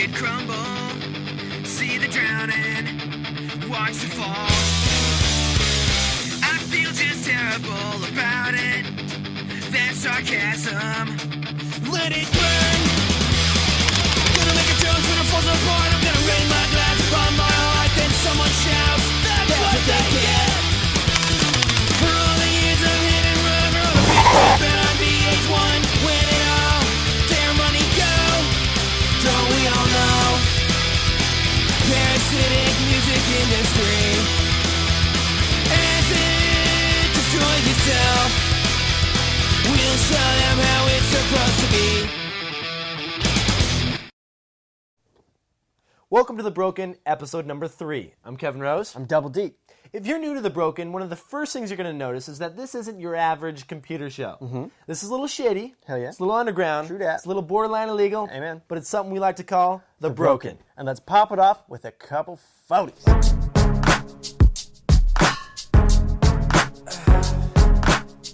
it crumble, see the drowning, watch the fall. I feel just terrible about it. That's sarcasm. Let it burn. Gonna make a joke when it falls apart. I'm gonna raise my glass from my heart. Then someone shouts, that's what they get. For all the years of hit and run, for all the people who've been on VH1, when it all their money go. Don't we all know? Parasitic music industry. As it destroys itself, we'll show them how it's supposed to be. Welcome to The Broken, episode number 3. I'm Kevin Rose. I'm Double D. If you're new to The Broken, one of the first things you're going to notice is that this isn't your average computer show. This is a little shady. Hell yeah. It's a little underground. True dat. It's a little borderline illegal. Amen. But it's something we like to call The Broken. And let's pop it off with a couple photos.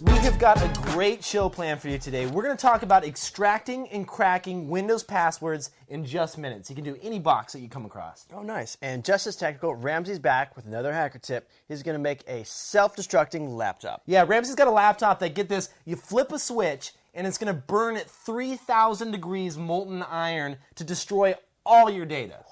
We have got a great show planned for you today. We're going to talk about extracting and cracking Windows passwords in just minutes. You can do any box that you come across. Oh, nice. And just as technical, Ramzi's back with another hacker tip. He's going to make a self-destructing laptop. Yeah, Ramzi's got a laptop that, get this, you flip a switch and it's going to burn at 3,000 degrees molten iron to destroy all your data.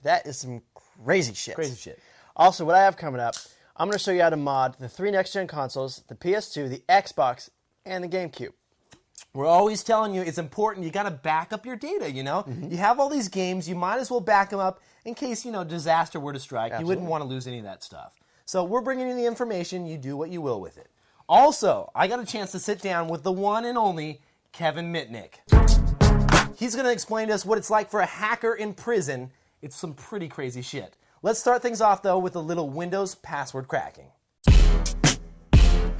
That is some crazy shit. Crazy shit. Also, what I have coming up, I'm going to show you how to mod the 3 next-gen consoles, the PS2, the Xbox, and the Gamecube. We're always telling you it's important. You got to back up your data, you know? You have all these games. You might as well back them up in case, disaster were to strike. Absolutely. You wouldn't want to lose any of that stuff. So we're bringing you the information. You do what you will with it. Also, I got a chance to sit down with the one and only Kevin Mitnick. He's going to explain to us what it's like for a hacker in prison. It's some pretty crazy shit. Let's start things off, though, with a little Windows password cracking.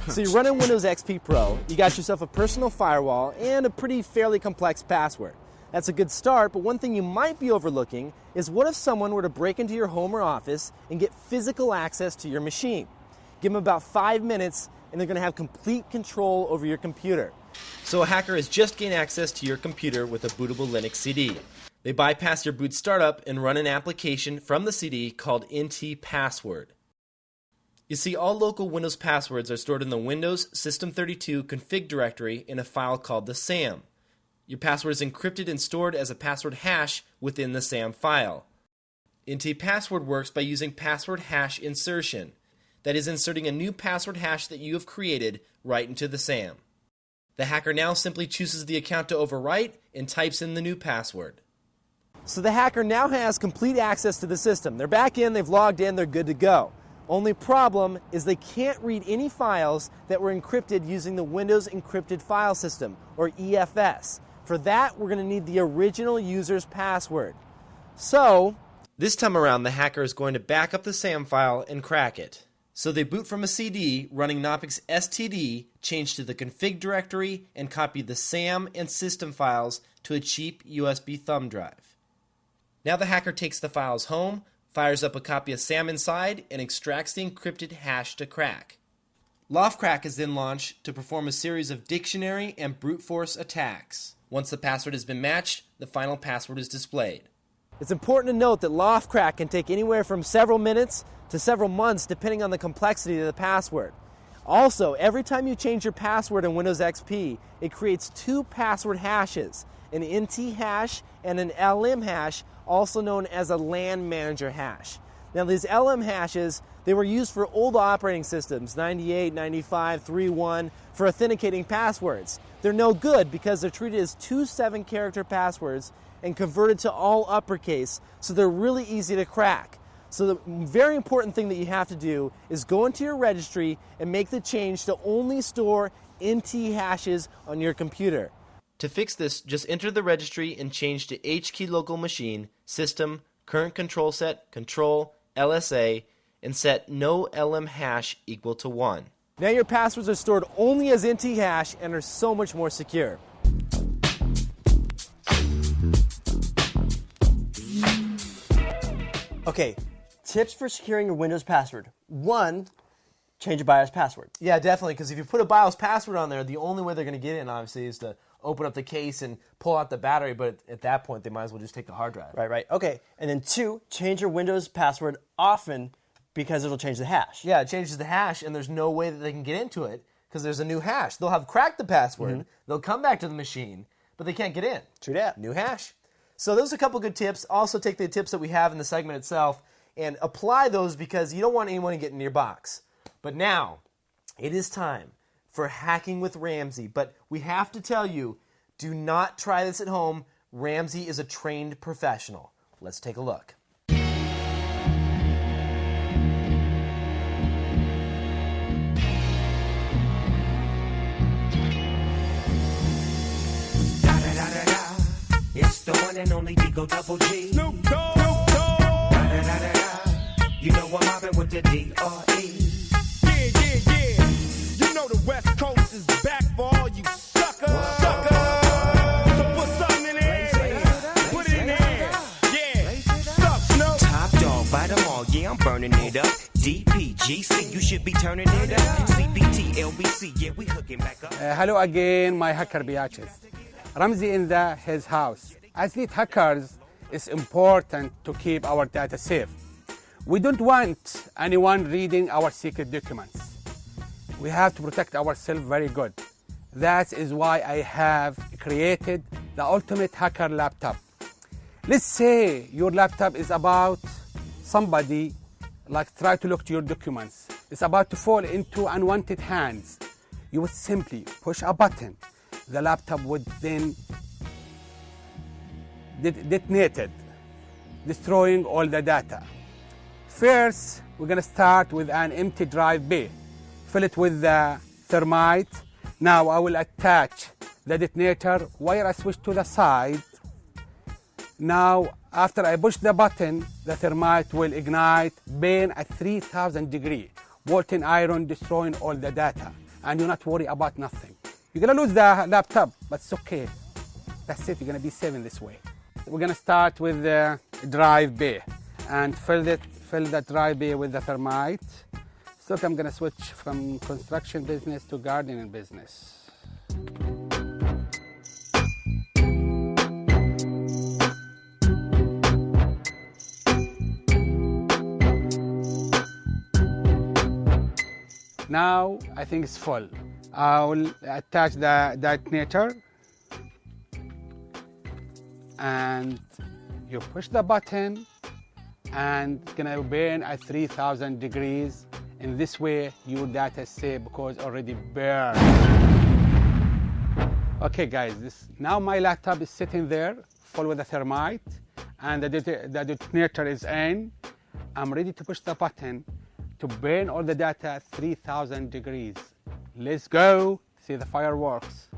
So you're running Windows XP Pro, you got yourself a personal firewall, and a pretty fairly complex password. That's a good start, but one thing you might be overlooking is what if someone were to break into your home or office and get physical access to your machine? Give them about 5 minutes, and they're going to have complete control over your computer. So a hacker has just gained access to your computer with a bootable Linux CD. They bypass your boot startup and run an application from the CD called NT Password. You see, all local Windows passwords are stored in the Windows System32 config directory in a file called the SAM. Your password is encrypted and stored as a password hash within the SAM file. NT Password works by using password hash insertion. That is, inserting a new password hash that you have created right into the SAM. The hacker now simply chooses the account to overwrite and types in the new password. So the hacker now has complete access to the system. They're back in, they've logged in, they're good to go. Only problem is they can't read any files that were encrypted using the Windows Encrypted File System, or EFS. For that, we're going to need the original user's password. So, this time around, the hacker is going to back up the SAM file and crack it. So they boot from a CD running Knoppix STD, change to the config directory, and copy the SAM and system files to a cheap USB thumb drive. Now the hacker takes the files home, fires up a copy of SAM inside, and extracts the encrypted hash to crack. Loftcrack is then launched to perform a series of dictionary and brute force attacks. Once the password has been matched, the final password is displayed. It's important to note that Loftcrack can take anywhere from several minutes to several months depending on the complexity of the password. Also, every time you change your password in Windows XP, it creates 2 password hashes, an NT hash and an LM hash, also known as a LAN manager hash. Now these LM hashes, they were used for old operating systems, 98, 95, 3.1, for authenticating passwords. They're no good because they're treated as 2 7-character passwords and converted to all uppercase, so they're really easy to crack. So the very important thing that you have to do is go into your registry and make the change to only store NT hashes on your computer. To fix this, just enter the registry and change to HKey local machine, system, current control set, control, LSA, and set no LM hash equal to 1. Now your passwords are stored only as NT hash and are so much more secure. Okay, tips for securing your Windows password. 1, change your BIOS password. Yeah, definitely, because if you put a BIOS password on there, the only way they're going to get in, obviously, is to open up the case and pull out the battery, but at that point, they might as well just take the hard drive. Right. Okay. And then 2, change your Windows password often because it'll change the hash. Yeah, it changes the hash, and there's no way that they can get into it because there's a new hash. They'll have cracked the password. They'll come back to the machine, but they can't get in. True that. New hash. So those are a couple good tips. Also take the tips that we have in the segment itself and apply those because you don't want anyone to get in your box. But now, it is time for Hacking with Ramzi. But we have to tell you, do not try this at home. Ramzi is a trained professional. Let's take a look. It's the one and only Digo Double G. Snoop Dogg. You know I'm mobbing with the D.R.E. Yeah. You know the West Coast is back for all you suckers. So put something in there. Put it in there. Yeah. Suck, Snoop. Top dog, bite them all. Yeah, I'm burning it up. DPGC, you should be turning it up. CPT, LBC, yeah, we hooking back up. Hello again, my hacker biatches. Ramzi in his house. As lead hackers, it's important to keep our data safe. We don't want anyone reading our secret documents. We have to protect ourselves very good. That is why I have created the ultimate hacker laptop. Let's say your laptop is about somebody like try to look to your documents. It's about to fall into unwanted hands. You would simply push a button. The laptop would then detonate, destroying all the data. First, we're going to start with an empty drive bay. Fill it with the thermite. Now I will attach the detonator, wire a switch to the side. Now, after I push the button, the thermite will ignite, burn at 3,000 degrees, molten iron destroying all the data. And you're not worried about nothing. You're going to lose the laptop, but it's okay. That's it, you're going to be safe in this way. We're going to start with the drive bay and fill the drive bay with the thermite. So I'm going to switch from construction business to gardening business. Now I think it's full. I will attach the detonator and you push the button and it's gonna burn at 3,000 degrees. In this way, your data is safe because already burned. Okay guys, now my laptop is sitting there full with the thermite and the detonator is in. I'm ready to push the button to burn all the data at 3,000 degrees. Let's go see the fireworks.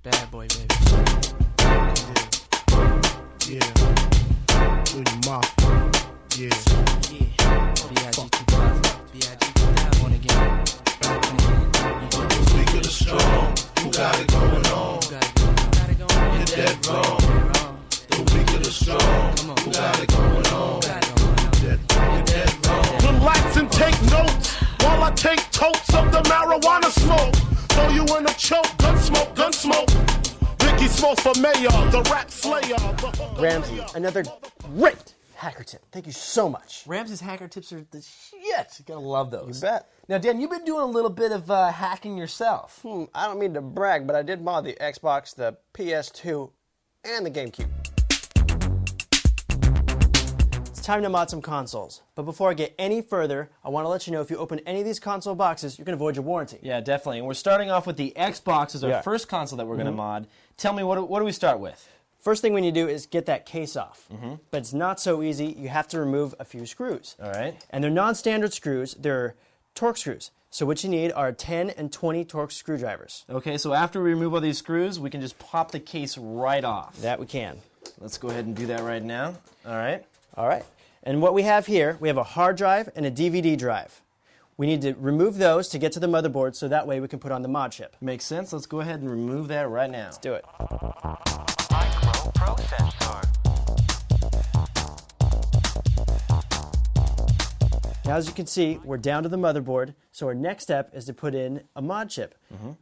Bad boy, baby. Yeah. With your mouth. Yeah. B.I.G. 2000. B.I.G. 2000 again. Speak of the strong, who got it going on? You're dead wrong. The weak of the strong, who got it going on? You're dead wrong. Relax and take notes while I take totes of the marijuana smoke. Throw you in a choke, gun smoke. Biggie Smalls for mayor, the rap slayer. Ramzi, another great hacker tip. Thank you so much. Ramzi's hacker tips are the shit. You gotta love those. You bet. Now, Dan, you've been doing a little bit of hacking yourself. I don't mean to brag, but I did mod the Xbox, the PS2, and the Gamecube. It's time to mod some consoles. But before I get any further, I want to let you know if you open any of these console boxes, you can avoid your warranty. Yeah, definitely. And we're starting off with the Xbox as our Yeah. first console that we're going to mod. Tell me, what do we start with? First thing we need to do is get that case off. But it's not so easy. You have to remove a few screws. All right. And they're non-standard screws. They're Torx screws. So what you need are 10 and 20 Torx screwdrivers. Okay, so after we remove all these screws, we can just pop the case right off. That we can. Let's go ahead and do that right now. All right. All right. And what we have here, we have a hard drive and a DVD drive. We need to remove those to get to the motherboard so that way we can put on the mod chip. Makes sense. Let's go ahead and remove that right now. Let's do it. Now, as you can see, we're down to the motherboard, so our next step is to put in a mod chip.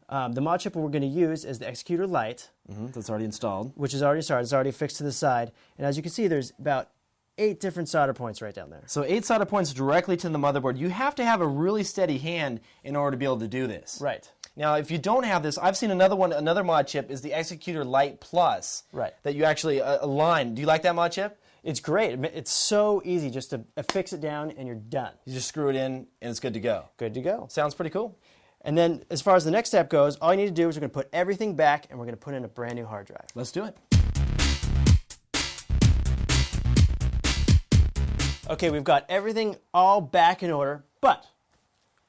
The mod chip we're going to use is the Executor Lite, That's already installed. which is already started. It's already fixed to the side. And as you can see, there's about 8 different solder points right down there. So 8 solder points directly to the motherboard. You have to have a really steady hand in order to be able to do this. Right. Now, if you don't have this, I've seen another mod chip is the Executor Lite Plus. Right. That you actually align. Do you like that mod chip? It's great. It's so easy just to affix it down and you're done. You just screw it in and it's good to go. Good to go. Sounds pretty cool. And then as far as the next step goes, all you need to do is we're going to put everything back and we're going to put in a brand new hard drive. Let's do it. Okay, we've got everything all back in order, but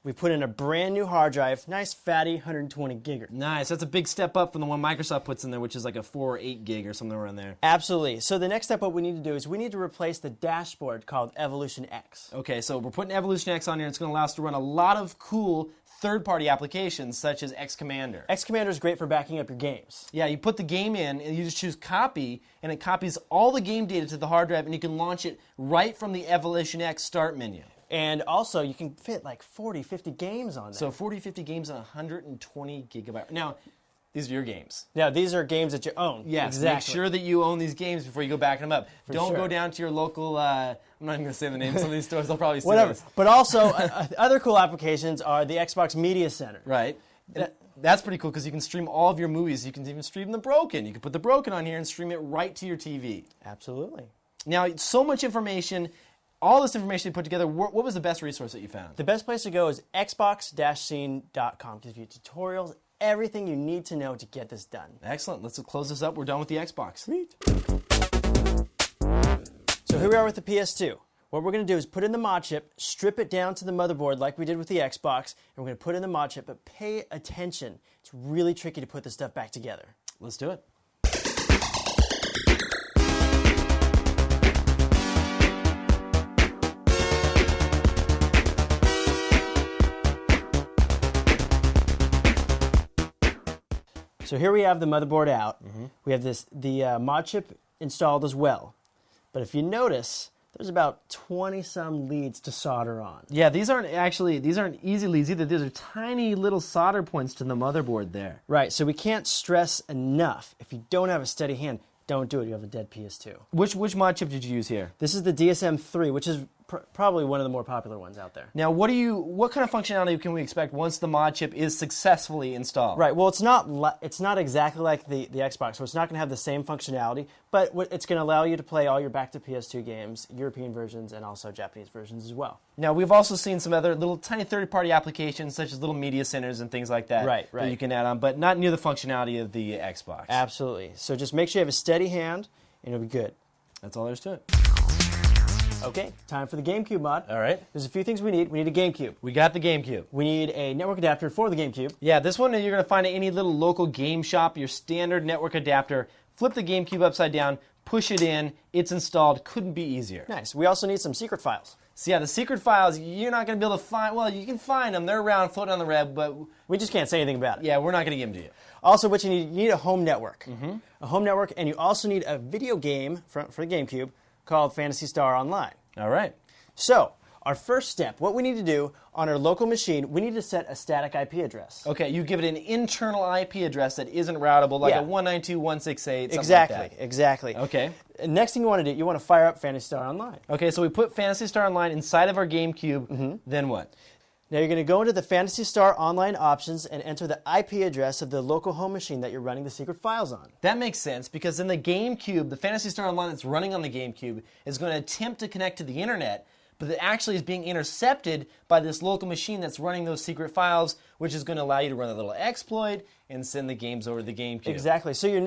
we put in a brand new hard drive, nice fatty 120 gigger. Nice. That's a big step up from the one Microsoft puts in there, which is like a 4 or 8 gig or something around there. Absolutely. So the next step, what we need to do is we need to replace the dashboard called Evolution X. Okay, so we're putting Evolution X on here. It's going to allow us to run a lot of cool third-party applications such as Xcommander. Xcommander is great for backing up your games. Yeah, you put the game in and you just choose copy, and it copies all the game data to the hard drive, and you can launch it right from the Evolution X start menu. And also, you can fit like 40, 50 games on there. So 40, 50 games on 120 gigabyte. Now, these are your games. Now, these are games that you own. Yes, exactly. Make sure that you own these games before you go backing them up. Don't sure. go down to your local, I'm not even going to say the names of some of these stores. They'll probably see Whatever. those. But also, other cool applications are the Xbox Media Center. Right. That's pretty cool because you can stream all of your movies. You can even stream The Broken. You can put The Broken on here and stream it right to your TV. Absolutely. Now, so much information, all this information you put together, what was the best resource that you found? The best place to go is xbox-scene.com. Gives you tutorials, everything you need to know to get this done. Excellent. Let's close this up. We're done with the Xbox. Sweet. So here we are with the PS2. What we're going to do is put in the mod chip, strip it down to the motherboard like we did with the Xbox, and we're going to put in the mod chip, but pay attention. It's really tricky to put this stuff back together. Let's do it. So here we have the motherboard out. We have the mod chip installed as well. But if you notice, there's about 20-some leads to solder on. Yeah, these aren't easy leads either. These are tiny little solder points to the motherboard there. Right, so we can't stress enough. If you don't have a steady hand, don't do it. You have a dead PS2. Which mod chip did you use here? This is the DSM-3, which is probably one of the more popular ones out there. Now, what kind of functionality can we expect once the mod chip is successfully installed? Right. Well, it's not exactly like the Xbox, so it's not going to have the same functionality, but it's going to allow you to play all your back to PS2 games, European versions, and also Japanese versions as well. Now, we've also seen some other little tiny third-party applications, such as little media centers and things like that, Right. that you can add on, but not near the functionality of the Xbox. Absolutely. So just make sure you have a steady hand, and it'll be good. That's all there is to it. Okay, time for the Gamecube mod. All right. There's a few things we need. We need a Gamecube. We got the Gamecube. We need a network adapter for the Gamecube. Yeah, this one you're going to find at any little local game shop, your standard network adapter. Flip the Gamecube upside down, push it in, it's installed. Couldn't be easier. Nice. We also need some secret files. So yeah, the secret files, you're not going to be able to find, well, you can find them. They're around, floating on the web, but We just can't say anything about it. yeah, we're not going to give them to you. Also, what you need a home network. A home network, and you also need a video game for the Gamecube called Phantasy Star Online. All right. So, our first step, what we need to do on our local machine, we need to set a static IP address. Okay, you give it an internal IP address that isn't routable, like Yeah. a 192.168, something Exactly, like that. exactly. Okay. Next thing you want to do, you want to fire up Phantasy Star Online. Okay, so we put Phantasy Star Online inside of our Gamecube, then what? Now you're going to go into the Phantasy Star Online options and enter the IP address of the local home machine that you're running the secret files on. That makes sense because in the Gamecube, the Phantasy Star Online that's running on the Gamecube is going to attempt to connect to the internet, but it actually is being intercepted by this local machine that's running those secret files, which is going to allow you to run a little exploit and send the games over to the Gamecube. Exactly. So your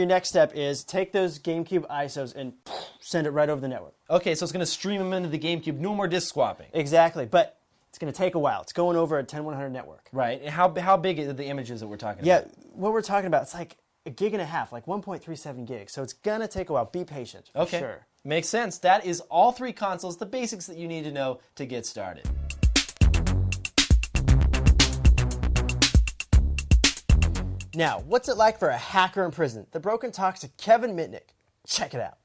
next step is take those Gamecube ISOs and send it right over the network. Okay, so it's going to stream them into the Gamecube. No more disk swapping. Exactly, but it's going to take a while. It's going over a 10100 network. Right. And how big are the images that we're talking Yeah, about? what we're talking about, it's like a gig and a half, like 1.37 gigs. So it's going to take a while. Be patient, for Okay. sure. Makes sense. That is all three consoles, the basics that you need to know to get started. Now, what's it like for a hacker in prison? The Broken talks to Kevin Mitnick. Check it out.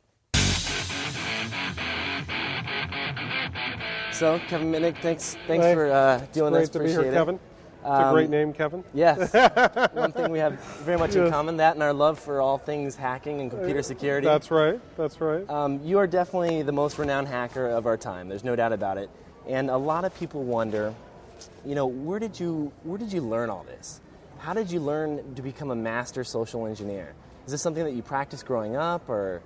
So, Kevin Mitnick, thanks Hey, for doing this. Great to be Appreciate here, it. Kevin. It's a great name, Kevin. Yes. One thing we have very much in Yes. common, that and our love for all things hacking and computer security. That's right. That's right. You are definitely the most renowned hacker of our time. There's no doubt about it. And a lot of people wonder, where did you learn all this? How did you learn to become a master social engineer? Is this something that you practiced growing up, or?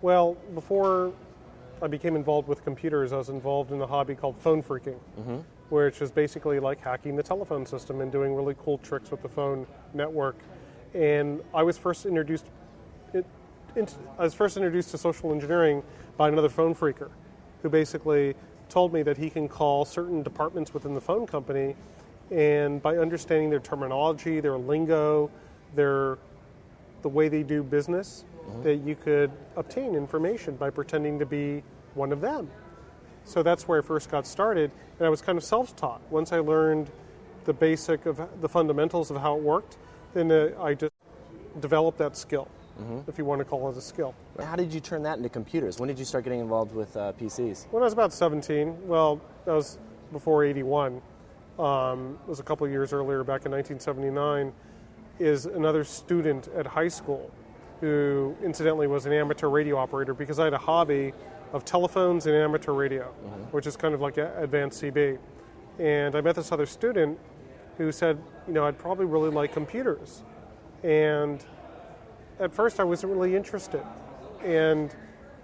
Well, before I became involved with computers, I was involved in a hobby called phone phreaking, which is basically like hacking the telephone system and doing really cool tricks with the phone network. And I was first introduced to social engineering by another phone phreaker, who basically told me that he can call certain departments within the phone company, and by understanding their terminology, their lingo, the way they do business, that you could obtain information by pretending to be one of them. So that's where I first got started, and I was kind of self-taught. Once I learned the basic of the fundamentals of how it worked, then I just developed that skill, if you want to call it a skill. How did you turn that into computers? When did you start getting involved with PCs? When I was about 17, well, that was before 81, it was a couple of years earlier, back in 1979, is another student at high school who incidentally was an amateur radio operator, because I had a hobby of telephones and amateur radio, which is kind of like advanced CB. And I met this other student who said, I'd probably really like computers. And at first I wasn't really interested. And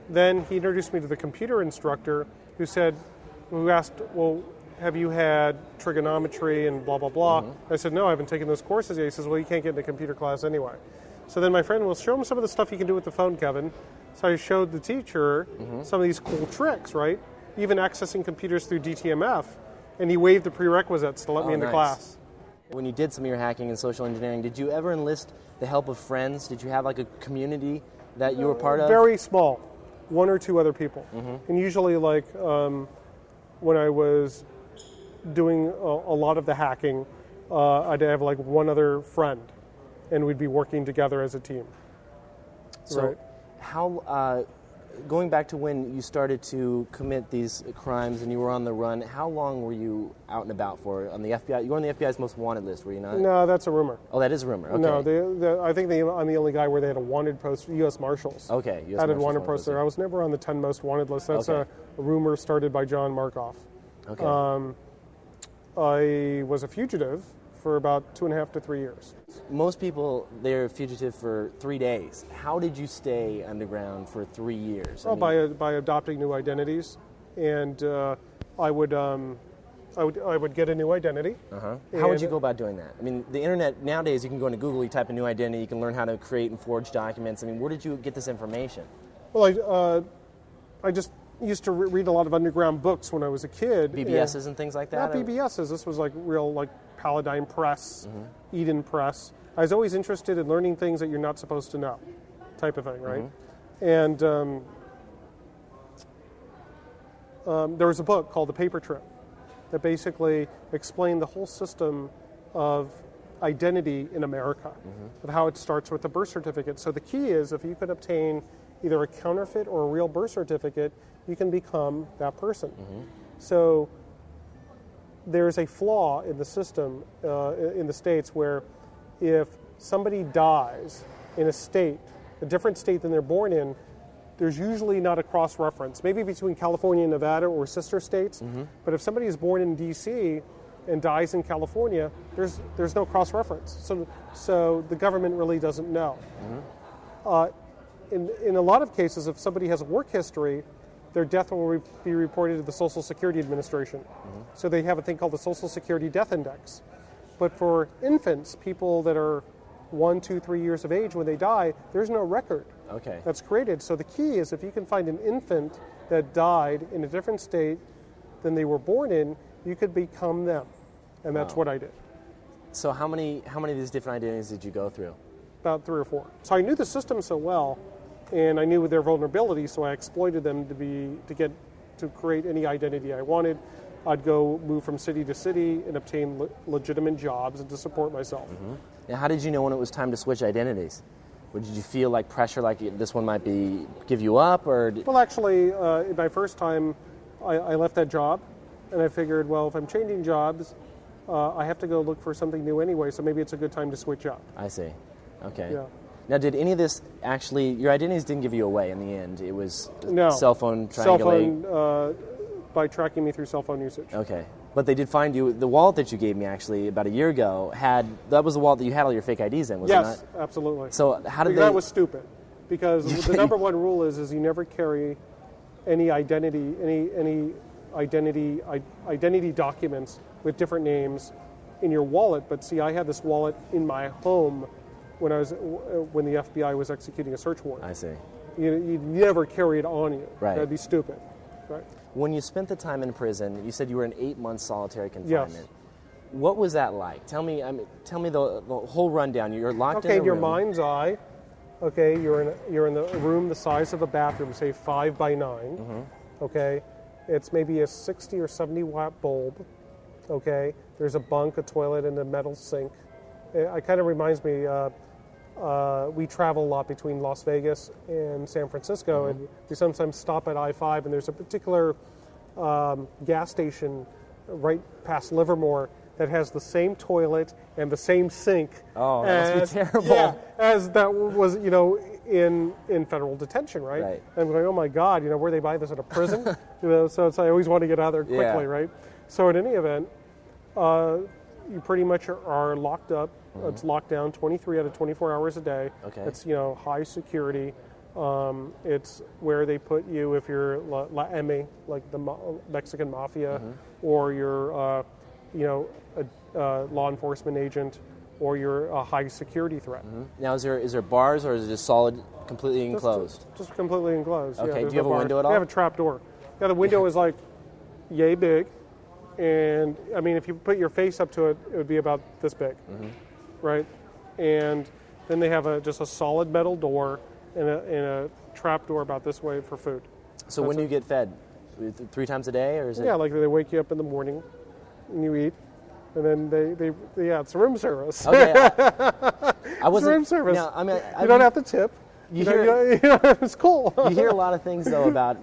then he introduced me to the computer instructor who asked, well, have you had trigonometry and blah, blah, blah? I said, no, I haven't taken those courses yet. He says, well, you can't get into computer class anyway. So then my friend will show him some of the stuff you can do with the phone, Kevin. So I showed the teacher some of these cool tricks, right? Even accessing computers through DTMF, and he waived the prerequisites to let me into class. When you did some of your hacking and social engineering, did you ever enlist the help of friends? Did you have like a community that you were part of? Very small, one or two other people. And usually when I was doing a lot of the hacking, I'd have like one other friend, and we'd be working together as a team. So right. How, going back to when you started to commit these crimes and you were on the run, how long were you out and about for on the FBI? You were on the FBI's most wanted list, were you not? No, that's a rumor. Oh, that is a rumor. Okay. No, I think I'm the only guy where they had a wanted poster. U.S. Marshals. Okay. US had a Marshals wanted poster. I was never on the 10 most wanted list. That's Okay. a rumor started by John Markoff. Okay. I was a fugitive for about 2.5 to 3 years. Most people, they're fugitive for 3 days. How did you stay underground for 3 years? Well, by adopting new identities, and I would get a new identity. How would you go about doing that? I mean, the internet nowadays, you can go into Google, you type a new identity, you can learn how to create and forge documents. I mean, where did you get this information? Well, I just used to read a lot of underground books when I was a kid. BBSs and things like that? Not BBSs. This was like real, like Paladine Press, Eden Press. I was always interested in learning things that you're not supposed to know, type of thing, right? And there was a book called The Paper Trip that basically explained the whole system of identity in America, of how it starts with the birth certificate. So the key is, if you can obtain either a counterfeit or a real birth certificate, you can become that person. So there's a flaw in the system in the States where if somebody dies in a different state than they're born in, there's usually not a cross-reference, maybe between California and Nevada or sister states, but if somebody is born in D.C. and dies in California, there's no cross-reference. So the government really doesn't know. In a lot of cases, if somebody has a work history, their death will be reported to the Social Security Administration. So they have a thing called the Social Security Death Index. But for infants, people that are 1, 2, 3 years of age when they die, there's no record that's created. So the key is, if you can find an infant that died in a different state than they were born in, you could become them. And that's what I did. So how many of these different identities did you go through? About 3 or 4. So I knew the system so well, and I knew their vulnerabilities, so I exploited them to create any identity I wanted. I'd go move from city to city and obtain legitimate jobs and to support myself. Now, how did you know when it was time to switch identities? Or did you feel like pressure, like this one might give you up, or? Well, actually, in my first time, I left that job and I figured, well, if I'm changing jobs, I have to go look for something new anyway, so maybe it's a good time to switch up. I see. Okay. Yeah. Now, did any of this actually, your identities didn't give you away in the end? It was No. cell phone Cell triangulate? phone, by tracking me through cell phone usage. Okay. But they did find you, the wallet that you gave me actually about a year ago that was the wallet that you had all your fake IDs in, was it Yes, not? absolutely. So how did That was stupid, because the number one rule is you never carry any identity documents with different names in your wallet. But see, I had this wallet in my home when the FBI was executing a search warrant. I see. You'd never carry it on you. Right. That'd be stupid. Right. When you spent the time in prison, you said you were in 8 months solitary confinement. Yes. What was that like? Tell me the whole rundown. You're locked in a Okay, in your room. mind's eye, okay, you're in a room the size of a bathroom, say 5 by 9. Mm-hmm. Okay, it's maybe a 60 or 70 watt bulb. Okay, there's a bunk, a toilet, and a metal sink. It kind of reminds me. We travel a lot between Las Vegas and San Francisco, and we sometimes stop at I-5, and there's a particular gas station right past Livermore that has the same toilet and the same sink. Oh, that must be terrible. Yeah, as that was, in federal detention, right? Right. And I'm going, oh my God, where they buy this at a prison? So I always want to get out of there quickly, Yeah. right? So in any event, you pretty much are locked up. It's locked down 23 out of 24 hours a day. Okay. It's, high security. It's where they put you if you're La M, like the Mexican mafia, or you're, a law enforcement agent, or you're a high security threat. Now, is there bars, or is it just solid, completely enclosed? Just completely enclosed. Okay, Yeah, do there's you have a bars. window at all? We have a trap door. Yeah, the window is like yay big, and I mean, if you put your face up to it, it would be about this big, right? And then they have just a solid metal door and a trap door about this way for food. So when do you get fed? 3 times a day, or is it? Yeah, like they wake you up in the morning, and you eat, and then it's room service. Okay. I It's wasn't. room service. Now, I mean, You don't have to tip. You It's cool. You hear a lot of things though about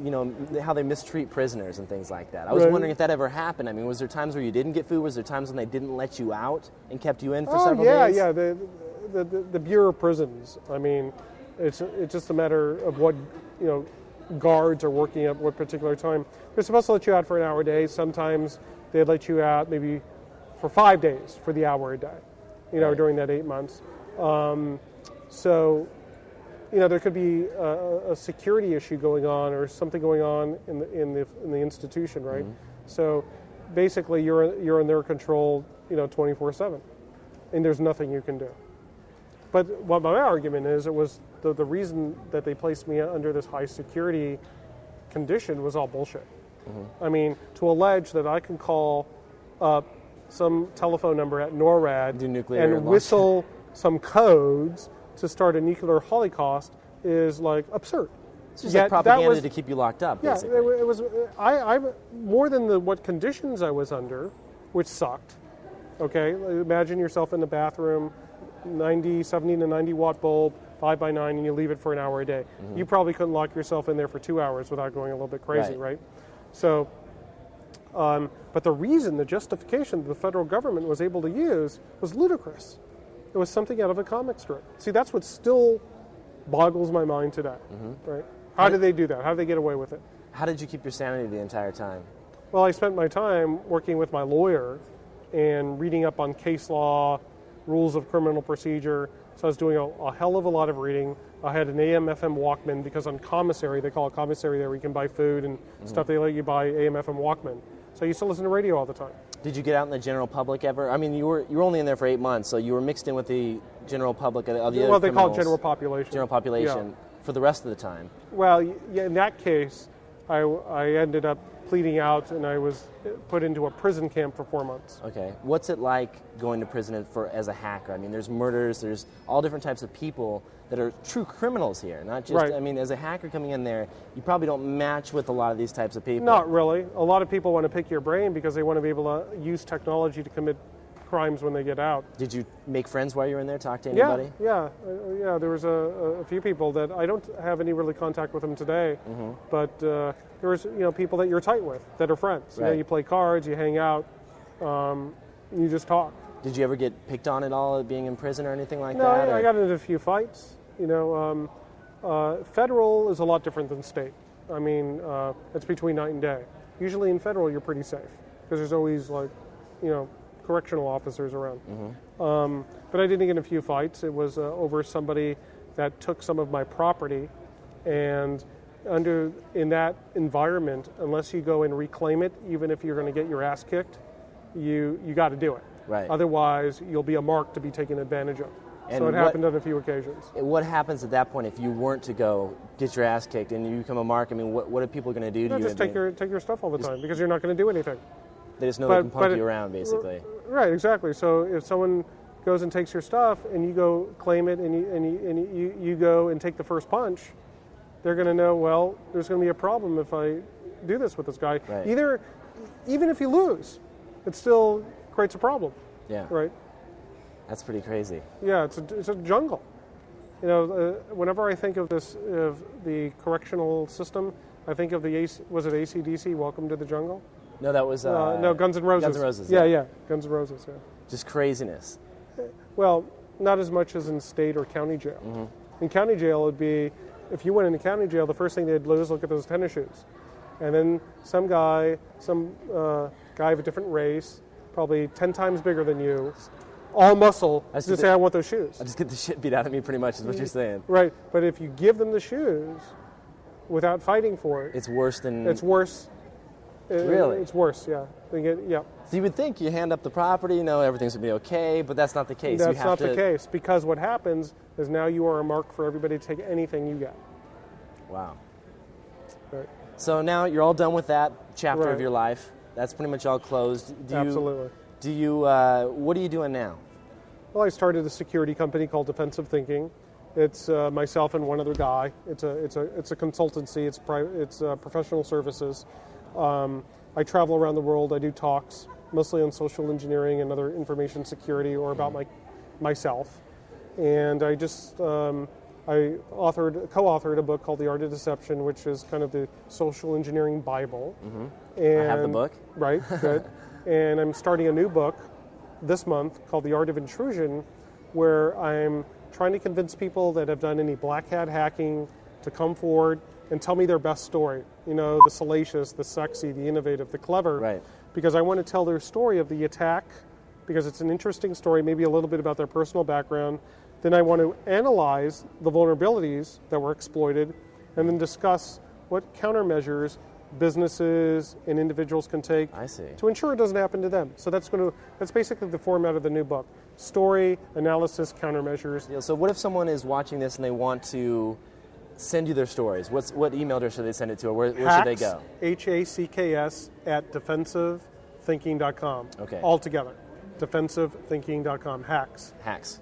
how they mistreat prisoners and things like that. I was Right. wondering if that ever happened. I mean, was there times where you didn't get food? Was there times when they didn't let you out and kept you in for several days? Yeah. The Bureau of Prisons. I mean, it's just a matter of what guards are working at what particular time. They're supposed to let you out for an hour a day. Sometimes they'd let you out maybe for 5 days for the hour a day. Right. During that 8 months. So there could be a security issue going on or something going on in the institution, right? So basically, you're in their control, 24/7, and there's nothing you can do. But what my argument is, it was the reason that they placed me under this high security condition was all bullshit. I mean, to allege that I can call up some telephone number at NORAD Do nuclear and launch. whistle some codes to start a nuclear holocaust is like absurd. It's just Yet like propaganda that was, to keep you locked up, yeah, basically. it was. I more than what conditions I was under, which sucked. Okay, imagine yourself in the bathroom, 70 to 90 watt bulb, 5 by 9, and you leave it for an hour a day. You probably couldn't lock yourself in there for 2 hours without going a little bit crazy, right? So, but the justification that the federal government was able to use was ludicrous. It was something out of a comic strip. See, that's what still boggles my mind today, right? How did they do that? How did they get away with it? How did you keep your sanity the entire time? Well, I spent my time working with my lawyer and reading up on case law, rules of criminal procedure. So I was doing a hell of a lot of reading. I had an AM/FM Walkman because on commissary, they call it commissary there, where you can buy food and stuff. They let you buy AM/FM Walkman. So I used to listen to radio all the time. Did you get out in the general public ever? I mean, you were only in there for 8 months, so you were mixed in with the general public of the other Well, they call it criminals. general population. General population Yeah. for the rest of the time. Well, yeah, in that case, I ended up pleading out, and I was put into a prison camp for 4 months. Okay. What's it like going to prison as a hacker? I mean, there's murders, there's all different types of people that are true criminals here, not just, Right. I mean, as a hacker coming in there, you probably don't match with a lot of these types of people. Not really. A lot of people want to pick your brain because they want to be able to use technology to commit crimes when they get out. Did you make friends while you were in there? Talk to anybody? Yeah. There was a few people that I don't have any really contact with them today, but there was people that you're tight with that are friends. Right. You play cards, you hang out, you just talk. Did you ever get picked on at all being in prison or anything like No, that? I got into a few fights. Federal is a lot different than state. I mean, it's between night and day. Usually in federal, you're pretty safe because there's always correctional officers around. But I did get in a few fights. It was over somebody that took some of my property, and in that environment, unless you go and reclaim it, even if you're going to get your ass kicked, you got to do it. Right. Otherwise, you'll be a mark to be taken advantage of. And so it happened on a few occasions. What happens at that point if you weren't to go get your ass kicked and you become a mark? I mean, what are people going to do to you? Just take your stuff all the time because you're not going to do anything. They just know they can punk you around, basically. Right, exactly. So if someone goes and takes your stuff and you go claim it and you go and take the first punch, they're going to know, well, there's going to be a problem if I do this with this guy. Right. Even if you lose, it still creates a problem. Yeah. Right. That's pretty crazy. Yeah, it's a jungle. Whenever I think of the correctional system, I think of was it AC/DC, Welcome to the Jungle? No, that was... no, Guns N' Roses. Guns N' Roses, yeah. Guns N' Roses, yeah. Just craziness. Well, not as much as in state or county jail. In county jail, it would be, if you went into county jail, the first thing they'd do is look at those tennis shoes. And then some guy of a different race, probably 10 times bigger than you, all muscle, just say, I want those shoes. I just get the shit beat out of me pretty much is what you're saying. Right, but if you give them the shoes without fighting for it... It's worse than... It's worse. Really? It's worse, yeah. Yeah. So you would think you hand up the property, everything's going to be okay, but that's not the case. That's not the case, because what happens is now you are a mark for everybody to take anything you get. Wow. Right. So now you're all done with that chapter Right. of your life. That's pretty much all closed. Absolutely. What are you doing now? Well, I started a security company called Defensive Thinking. It's myself and one other guy. It's a consultancy. It's professional services. I travel around the world. I do talks, mostly on social engineering and other information security, or about myself. And I just I co-authored a book called The Art of Deception, which is kind of the social engineering Bible. I have the book. Right, good. And I'm starting a new book this month called The Art of Intrusion, where I'm trying to convince people that have done any black hat hacking to come forward and tell me their best story. The salacious, the sexy, the innovative, the clever. Right. Because I want to tell their story of the attack, because it's an interesting story, maybe a little bit about their personal background. Then I want to analyze the vulnerabilities that were exploited, and then discuss what countermeasures businesses and individuals can take to ensure it doesn't happen to them. So that's basically the format of the new book: story, analysis, countermeasures. Yeah, so what if someone is watching this and they want to send you their stories? What email address should they send it to, or where should they go? HACKS at defensivethinking.com. Okay. All together. Defensivethinking.com. Hacks.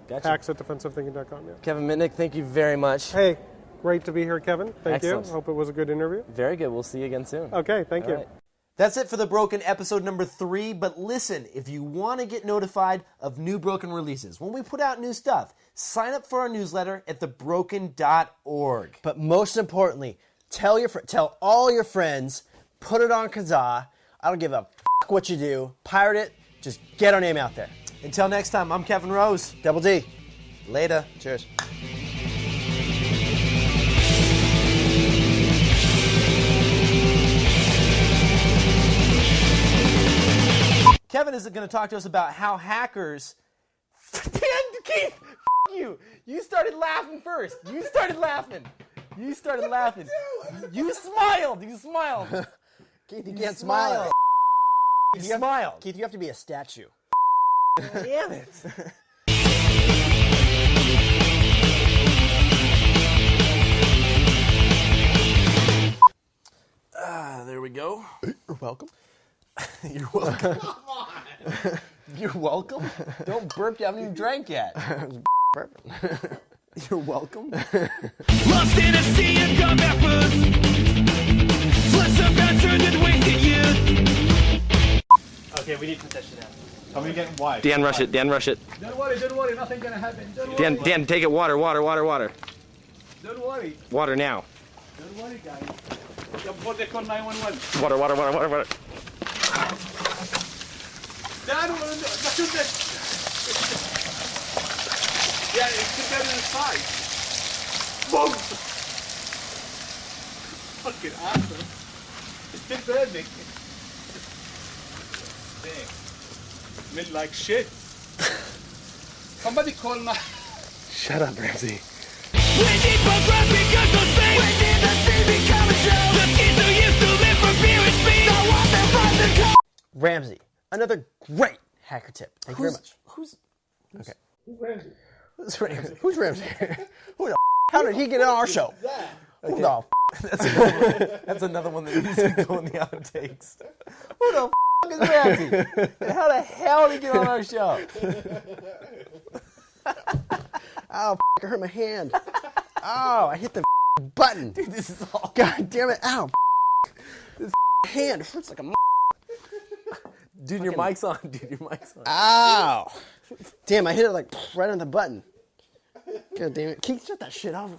Gotcha. Hacks at defensivethinking.com. Yeah. Kevin Mitnick, thank you very much. Hey. Great to be here, Kevin. Thank Excellent. you. Hope it was a good interview. Very good. We'll see you again soon. Okay, thank you. Right. That's it for The Broken episode number 3, but listen, if you want to get notified of new Broken releases, when we put out new stuff, sign up for our newsletter at thebroken.org. But most importantly, tell all your friends, put it on Kazaa. I don't give a f*** what you do. Pirate it. Just get our name out there. Until next time, I'm Kevin Rose. Double D. Later. Cheers. Kevin is going to talk to us about how hackers... Keith, you. You started laughing first. You started laughing. You smiled. Keith, you can't smile. You smiled. Keith, you have to be a statue. Damn it. There we go. You're welcome. You're welcome. Come on. You're welcome? Don't burp. You haven't even drank yet. You're welcome. Lost in a sea of combat boots. Flesh of bastard that wasted youth. Okay, we need to touch it out. Somebody getting wiped. Dan, rush it. Dan, rush it. Don't worry, nothing gonna happen. Don't Dan, worry. Dan, take it. Water. Don't worry. Water now. Don't worry, guys. Before they call 911. Water. Dan, look at this. Yeah, it's there in the side. Boom! Fucking asshole. It's still burning. Dang. Smell like shit. Somebody call my... Shut up, Ramzi. We need programming because of space. We need the sea become a show. The kids who used to live for fear and speed. I want them from the coast. Ramzi, another great hacker tip. Thank you very much. Who's Ramzi? Who's Ramzi? Who the how did he get on our show? Who the That's another one that needs to go in the outtakes. Who the is Ramzi? And how the hell did he get on our show? Ow, I hurt my hand. Oh, I hit the button. Dude, this is all... God damn it. Ow. This hand hurts like a Dude, your mic's on. Dude, your mic's on. Ow. Damn, I hit it like right on the button. God damn it. Keith, shut that shit off.